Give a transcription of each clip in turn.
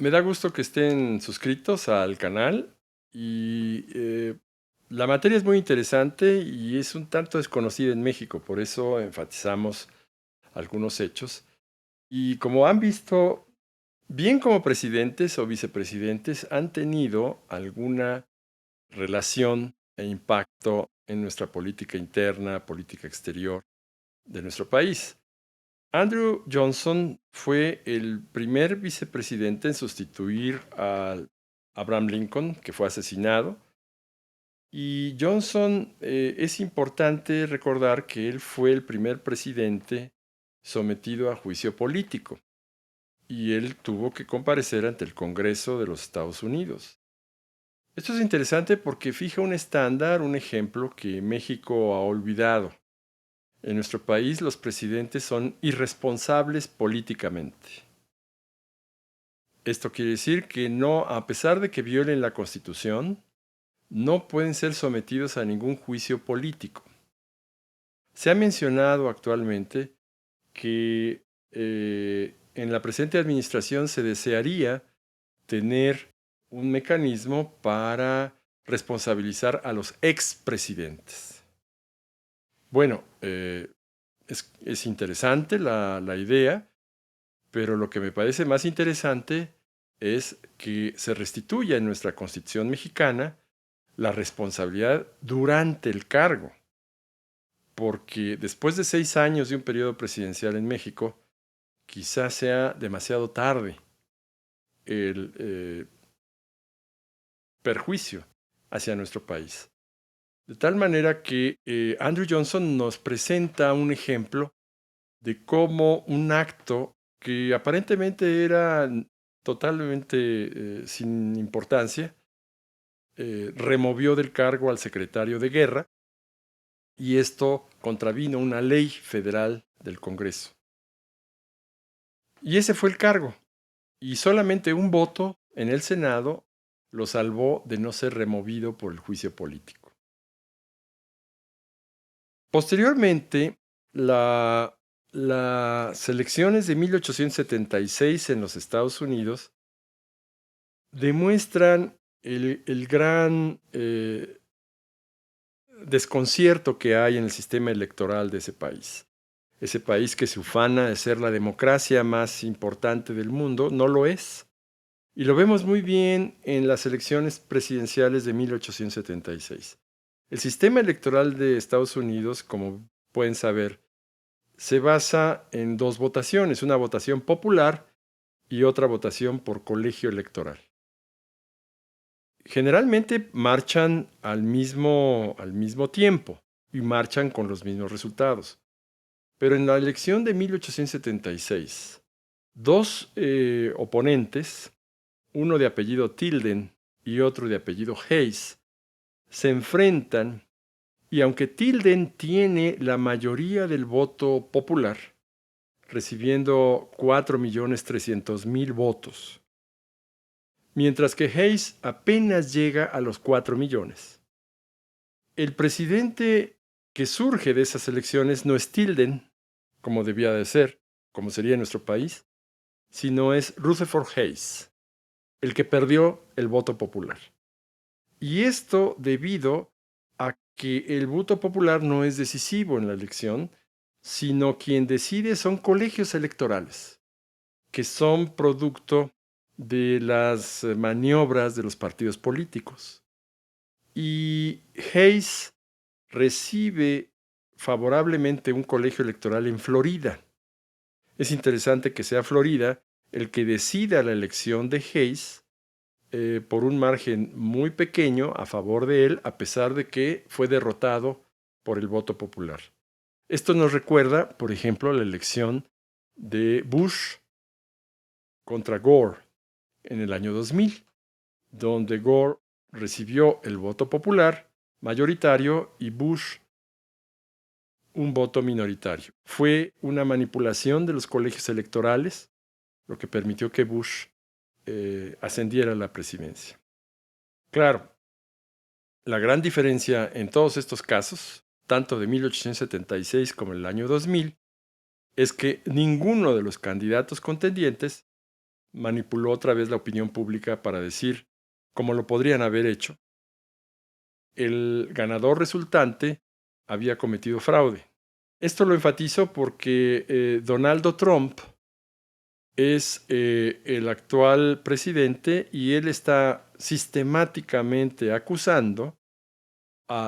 Me da gusto que estén suscritos al canal y la materia es muy interesante y es un tanto desconocida en México, por eso enfatizamos algunos hechos. Y como han visto, bien como presidentes o vicepresidentes han tenido alguna relación e impacto en nuestra política interna, política exterior de nuestro país. Andrew Johnson fue el primer vicepresidente en sustituir a Abraham Lincoln, que fue asesinado. Y Johnson, es importante recordar que él fue el primer presidente sometido a juicio político y él tuvo que comparecer ante el Congreso de los Estados Unidos. Esto es interesante porque fija un estándar, un ejemplo que México ha olvidado. En nuestro país los presidentes son irresponsables políticamente. Esto quiere decir que no, a pesar de que violen la Constitución, no pueden ser sometidos a ningún juicio político. Se ha mencionado actualmente que en la presente administración se desearía tener un mecanismo para responsabilizar a los expresidentes. Bueno, es interesante la idea, pero lo que me parece más interesante es que se restituya en nuestra Constitución mexicana la responsabilidad durante el cargo, porque después de 6 años de un periodo presidencial en México, quizás sea demasiado tarde el perjuicio hacia nuestro país. De tal manera que Andrew Johnson nos presenta un ejemplo de cómo un acto que aparentemente era totalmente sin importancia, removió del cargo al secretario de Guerra y esto contravino una ley federal del Congreso. Y ese fue el cargo. Y solamente un voto en el Senado lo salvó de no ser removido por el juicio político. Posteriormente, las elecciones de 1876 en los Estados Unidos demuestran el gran desconcierto que hay en el sistema electoral de ese país. Ese país que se ufana de ser la democracia más importante del mundo, no lo es. Y lo vemos muy bien en las elecciones presidenciales de 1876. El sistema electoral de Estados Unidos, como pueden saber, se basa en 2 votaciones, una votación popular y otra votación por colegio electoral. Generalmente marchan al mismo tiempo y marchan con los mismos resultados. Pero en la elección de 1876, 2 oponentes, uno de apellido Tilden y otro de apellido Hayes, se enfrentan y aunque Tilden tiene la mayoría del voto popular, recibiendo 4.300.000 votos, mientras que Hayes apenas llega a los 4 millones. El presidente que surge de esas elecciones no es Tilden, como debía de ser, como sería en nuestro país, sino es Rutherford Hayes, el que perdió el voto popular. Y esto debido a que el voto popular no es decisivo en la elección, sino quien decide son colegios electorales, que son producto de las maniobras de los partidos políticos. Y Hayes recibe favorablemente un colegio electoral en Florida. Es interesante que sea Florida el que decida la elección de Hayes por un margen muy pequeño a favor de él, a pesar de que fue derrotado por el voto popular. Esto nos recuerda, por ejemplo, la elección de Bush contra Gore en el año 2000, donde Gore recibió el voto popular mayoritario y Bush un voto minoritario. Fue una manipulación de los colegios electorales lo que permitió que Bush ascendiera a la presidencia. Claro, la gran diferencia en todos estos casos, tanto de 1876 como el año 2000, es que ninguno de los candidatos contendientes manipuló otra vez la opinión pública para decir, como lo podrían haber hecho, el ganador resultante había cometido fraude. Esto lo enfatizo porque Donaldo Trump es el actual presidente y él está sistemáticamente acusando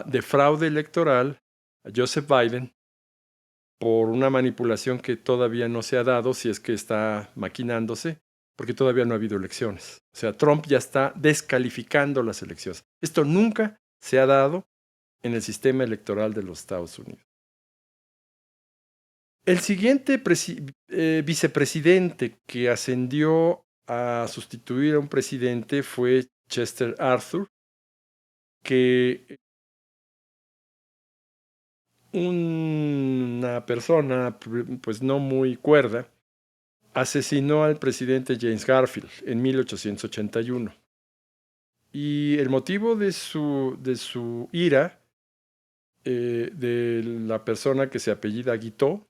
de fraude electoral a Joseph Biden por una manipulación que todavía no se ha dado, si es que está maquinándose, porque todavía no ha habido elecciones. O sea, Trump ya está descalificando las elecciones. Esto nunca se ha dado en el sistema electoral de los Estados Unidos. El siguiente vicepresidente que ascendió a sustituir a un presidente fue Chester Arthur, que una persona pues no muy cuerda asesinó al presidente James Garfield en 1881. Y el motivo de su ira, de la persona que se apellida Guiteau,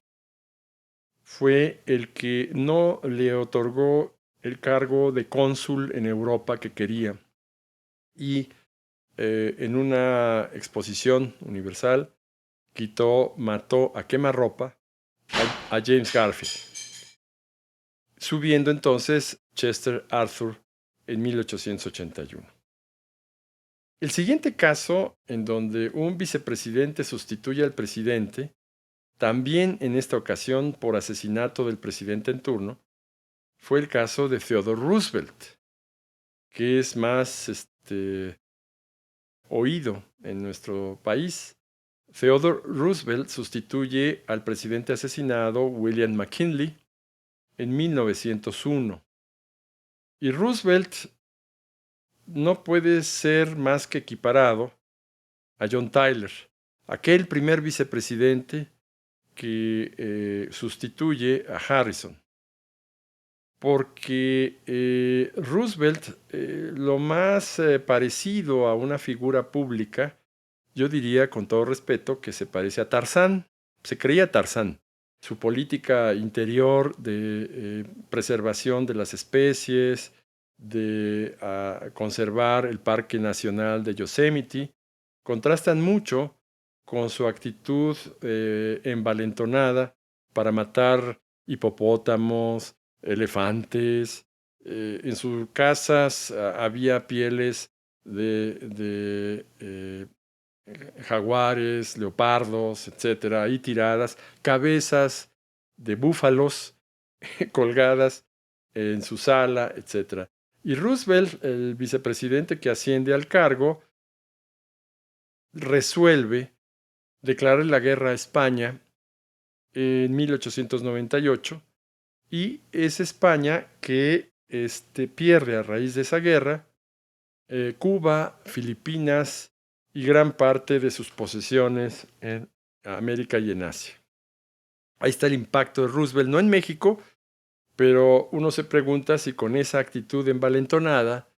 fue el que no le otorgó el cargo de cónsul en Europa que quería. Y en una exposición universal, Guiteau mató a quemarropa a James Garfield, subiendo entonces Chester Arthur en 1881. El siguiente caso en donde un vicepresidente sustituye al presidente, también en esta ocasión por asesinato del presidente en turno, fue el caso de Theodore Roosevelt, que es más oído en nuestro país. Theodore Roosevelt sustituye al presidente asesinado William McKinley en 1901. Y Roosevelt no puede ser más que equiparado a John Tyler, aquel primer vicepresidente que sustituye a Harrison. Porque Roosevelt, lo más parecido a una figura pública, yo diría con todo respeto que se parece a Tarzán, se creía Tarzán. Su política interior de preservación de las especies, de conservar el Parque Nacional de Yosemite, contrastan mucho con su actitud envalentonada para matar hipopótamos, elefantes. En sus casas había pieles de jaguares, leopardos, etcétera, ahí tiradas, cabezas de búfalos colgadas en su sala, etcétera. Y Roosevelt, el vicepresidente que asciende al cargo, resuelve declarar la guerra a España en 1898 y es España que pierde a raíz de esa guerra Cuba, Filipinas y gran parte de sus posesiones en América y en Asia. Ahí está el impacto de Roosevelt, no en México, pero uno se pregunta si con esa actitud envalentonada,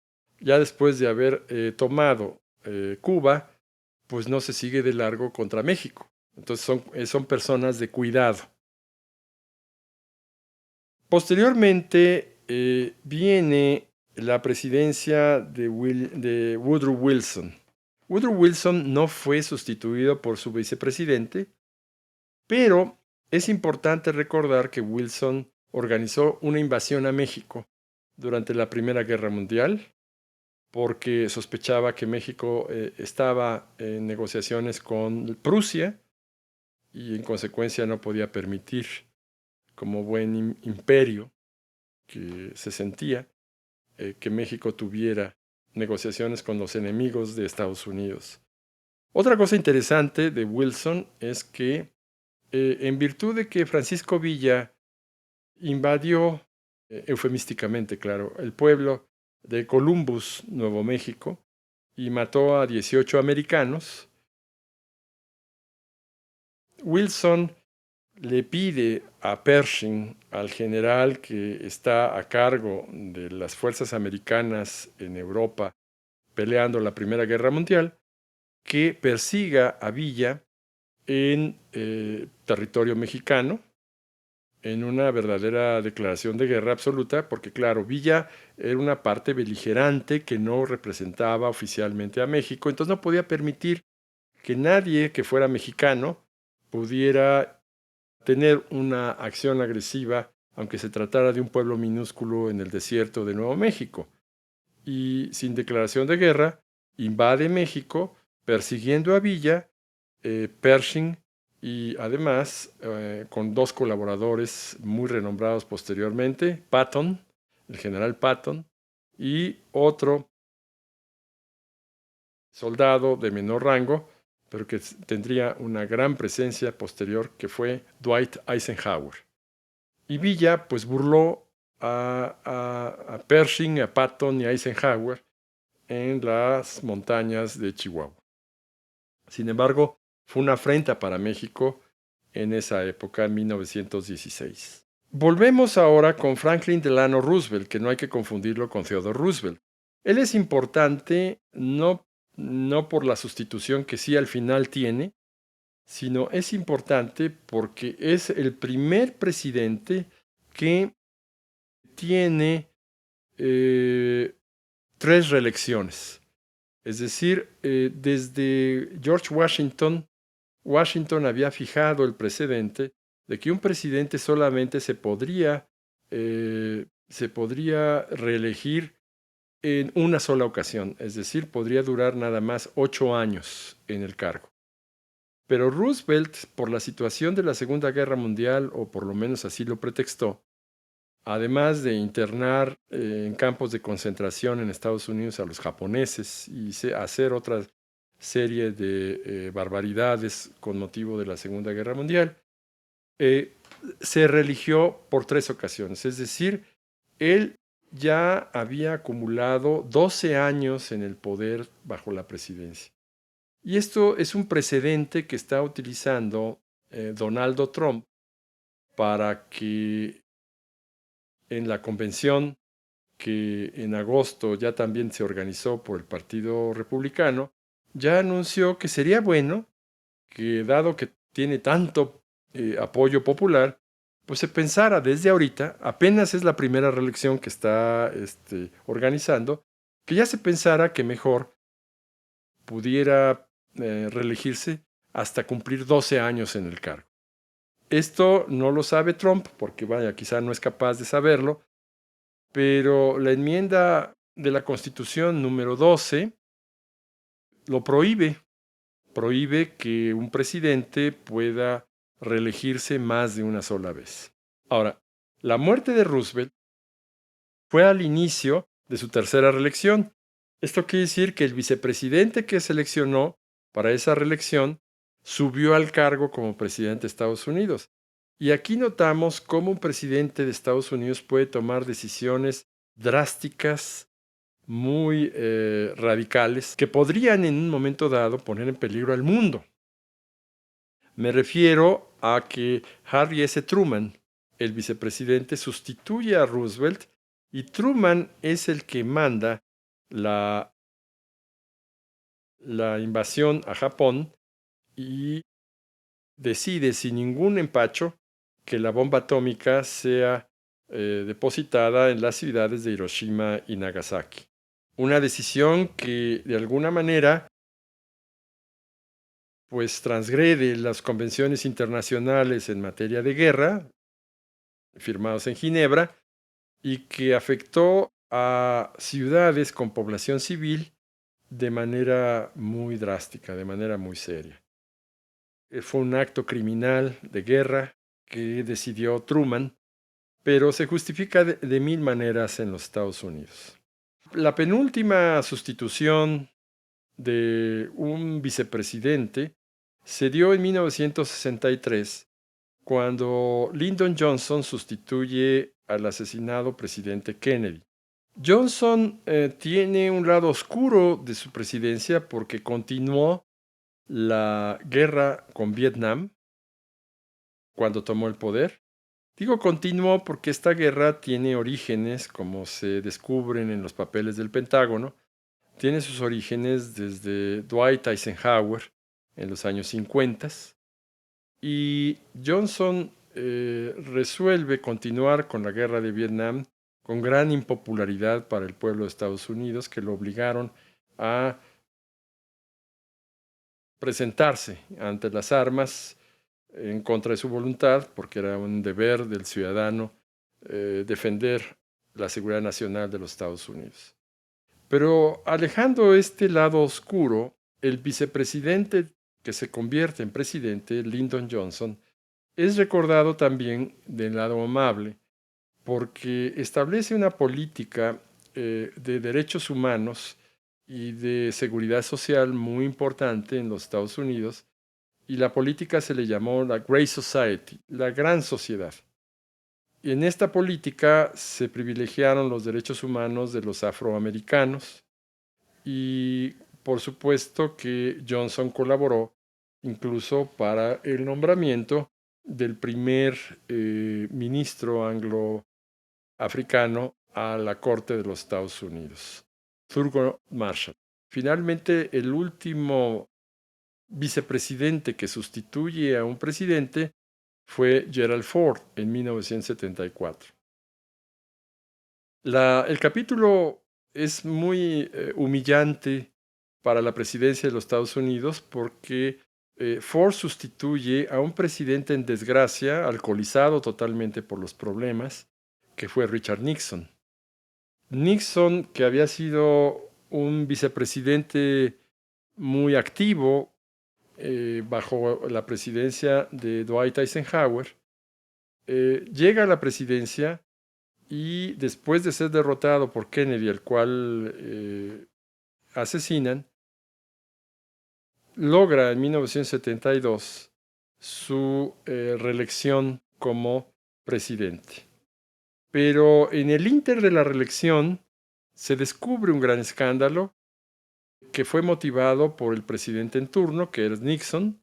ya después de haber tomado Cuba, pues no se sigue de largo contra México. Entonces son personas de cuidado. Posteriormente viene la presidencia de Woodrow Wilson. Woodrow Wilson no fue sustituido por su vicepresidente, pero es importante recordar que Wilson organizó una invasión a México durante la Primera Guerra Mundial porque sospechaba que México estaba en negociaciones con Prusia y en consecuencia no podía permitir, como buen imperio que se sentía, que México tuviera negociaciones con los enemigos de Estados Unidos. Otra cosa interesante de Wilson es que en virtud de que Francisco Villa invadió, eufemísticamente claro, el pueblo de Columbus, Nuevo México, y mató a 18 americanos, Wilson le pide a Pershing, al general que está a cargo de las fuerzas americanas en Europa peleando la Primera Guerra Mundial, que persiga a Villa en territorio mexicano, en una verdadera declaración de guerra absoluta, porque claro, Villa era una parte beligerante que no representaba oficialmente a México, entonces no podía permitir que nadie que fuera mexicano pudiera tener una acción agresiva, aunque se tratara de un pueblo minúsculo en el desierto de Nuevo México. Y sin declaración de guerra, invade México, persiguiendo a Villa, Pershing, y además con dos colaboradores muy renombrados posteriormente, Patton, el general Patton, y otro soldado de menor rango, pero que tendría una gran presencia posterior, que fue Dwight Eisenhower. Y Villa pues burló a Pershing, a Patton y a Eisenhower en las montañas de Chihuahua. Sin embargo, fue una afrenta para México en esa época, en 1916. Volvemos ahora con Franklin Delano Roosevelt, que no hay que confundirlo con Theodore Roosevelt. Él es importante no por la sustitución que sí al final tiene, sino es importante porque es el primer presidente que tiene 3 reelecciones. Es decir, desde George Washington, Washington había fijado el precedente de que un presidente solamente se podría reelegir en una sola ocasión, es decir, podría durar nada más 8 años en el cargo. Pero Roosevelt, por la situación de la Segunda Guerra Mundial, o por lo menos así lo pretextó, además de internar en campos de concentración en Estados Unidos a los japoneses y hacer otra serie de barbaridades con motivo de la Segunda Guerra Mundial, se reeligió por 3 ocasiones. Es decir, él ya había acumulado 12 años en el poder bajo la presidencia. Y esto es un precedente que está utilizando Donaldo Trump para que en la convención que en agosto ya también se organizó por el Partido Republicano, ya anunció que sería bueno que, dado que tiene tanto apoyo popular, pues se pensara desde ahorita, apenas es la primera reelección que está organizando, que ya se pensara que mejor pudiera reelegirse hasta cumplir 12 años en el cargo. Esto no lo sabe Trump, porque vaya, quizá no es capaz de saberlo, pero la enmienda de la Constitución número 12 lo prohíbe que un presidente pueda reelegirse más de una sola vez. Ahora, la muerte de Roosevelt fue al inicio de su tercera reelección. Esto quiere decir que el vicepresidente que seleccionó para esa reelección subió al cargo como presidente de Estados Unidos. Y aquí notamos cómo un presidente de Estados Unidos puede tomar decisiones drásticas, muy radicales, que podrían en un momento dado poner en peligro al mundo. Me refiero a que Harry S. Truman, el vicepresidente, sustituye a Roosevelt, y Truman es el que manda la invasión a Japón y decide sin ningún empacho que la bomba atómica sea depositada en las ciudades de Hiroshima y Nagasaki. Una decisión que de alguna manera pues transgrede las convenciones internacionales en materia de guerra firmados en Ginebra y que afectó a ciudades con población civil de manera muy drástica, de manera muy seria. Fue un acto criminal de guerra que decidió Truman, pero se justifica de 1000 maneras en los Estados Unidos. La penúltima sustitución de un vicepresidente se dio en 1963, cuando Lyndon Johnson sustituye al asesinado presidente Kennedy. Johnson tiene un lado oscuro de su presidencia porque continuó la guerra con Vietnam cuando tomó el poder. Digo continuó porque esta guerra tiene orígenes, como se descubren en los papeles del Pentágono, tiene sus orígenes desde Dwight Eisenhower en los años 50, y Johnson resuelve continuar con la guerra de Vietnam con gran impopularidad para el pueblo de Estados Unidos, que lo obligaron a presentarse ante las armas en contra de su voluntad, porque era un deber del ciudadano defender la seguridad nacional de los Estados Unidos. Pero alejando este lado oscuro, el vicepresidente que se convierte en presidente, Lyndon Johnson, es recordado también del lado amable, porque establece una política de derechos humanos y de seguridad social muy importante en los Estados Unidos, y la política se le llamó la Great Society, la gran sociedad. Y en esta política se privilegiaron los derechos humanos de los afroamericanos y por supuesto que Johnson colaboró incluso para el nombramiento del primer ministro angloafricano a la Corte de los Estados Unidos, Thurgood Marshall. Finalmente, el último vicepresidente que sustituye a un presidente fue Gerald Ford en 1974. El capítulo es muy humillante para la presidencia de los Estados Unidos porque Ford sustituye a un presidente en desgracia, alcoholizado totalmente por los problemas, que fue Richard Nixon. Nixon, que había sido un vicepresidente muy activo bajo la presidencia de Dwight Eisenhower, llega a la presidencia y después de ser derrotado por Kennedy, al cual asesinan, logra en 1972 su reelección como presidente. Pero en el ínter de la reelección se descubre un gran escándalo que fue motivado por el presidente en turno, que era Nixon,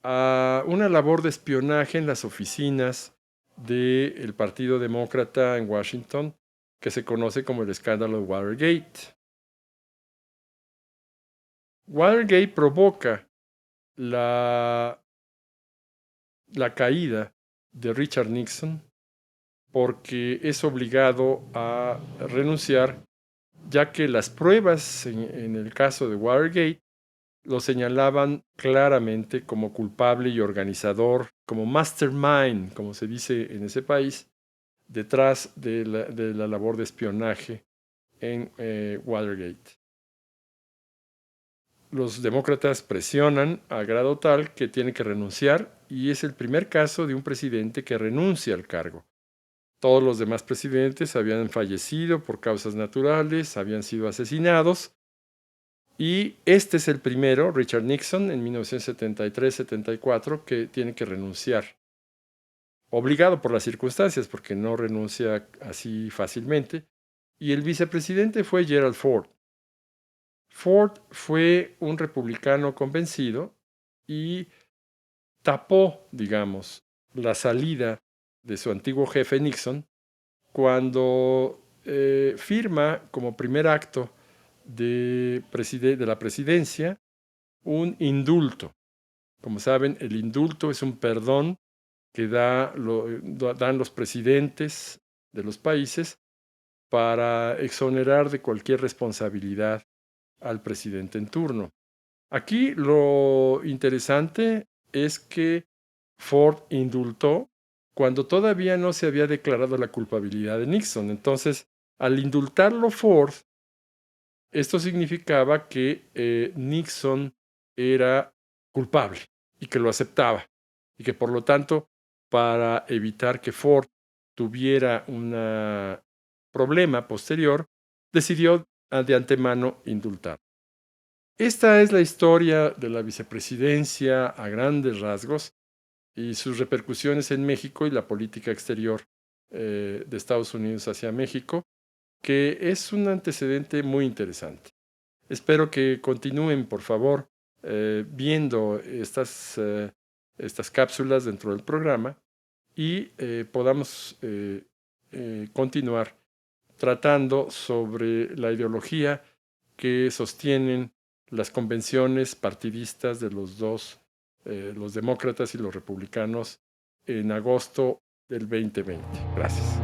a una labor de espionaje en las oficinas del Partido Demócrata en Washington, que se conoce como el escándalo de Watergate. Watergate provoca la caída de Richard Nixon porque es obligado a renunciar, ya que las pruebas en el caso de Watergate lo señalaban claramente como culpable y organizador, como mastermind, como se dice en ese país, detrás de la labor de espionaje en Watergate. Los demócratas presionan a grado tal que tiene que renunciar y es el primer caso de un presidente que renuncia al cargo. Todos los demás presidentes habían fallecido por causas naturales, habían sido asesinados, y este es el primero, Richard Nixon, en 1973-74, que tiene que renunciar. Obligado por las circunstancias, porque no renuncia así fácilmente. Y el vicepresidente fue Gerald Ford. Ford fue un republicano convencido y tapó, digamos, la salida de su antiguo jefe Nixon cuando firma como primer acto de la presidencia un indulto. Como saben, el indulto es un perdón que dan los presidentes de los países para exonerar de cualquier responsabilidad al presidente en turno. Aquí lo interesante es que Ford indultó cuando todavía no se había declarado la culpabilidad de Nixon. Entonces, al indultarlo Ford, esto significaba que Nixon era culpable y que lo aceptaba y que por lo tanto, para evitar que Ford tuviera un problema posterior, decidió de antemano indultar. Esta es la historia de la vicepresidencia a grandes rasgos y sus repercusiones en México y la política exterior de Estados Unidos hacia México, que es un antecedente muy interesante. Espero que continúen, por favor, viendo estas cápsulas dentro del programa y podamos continuar tratando sobre la ideología que sostienen las convenciones partidistas de los demócratas y los republicanos en agosto del 2020. Gracias.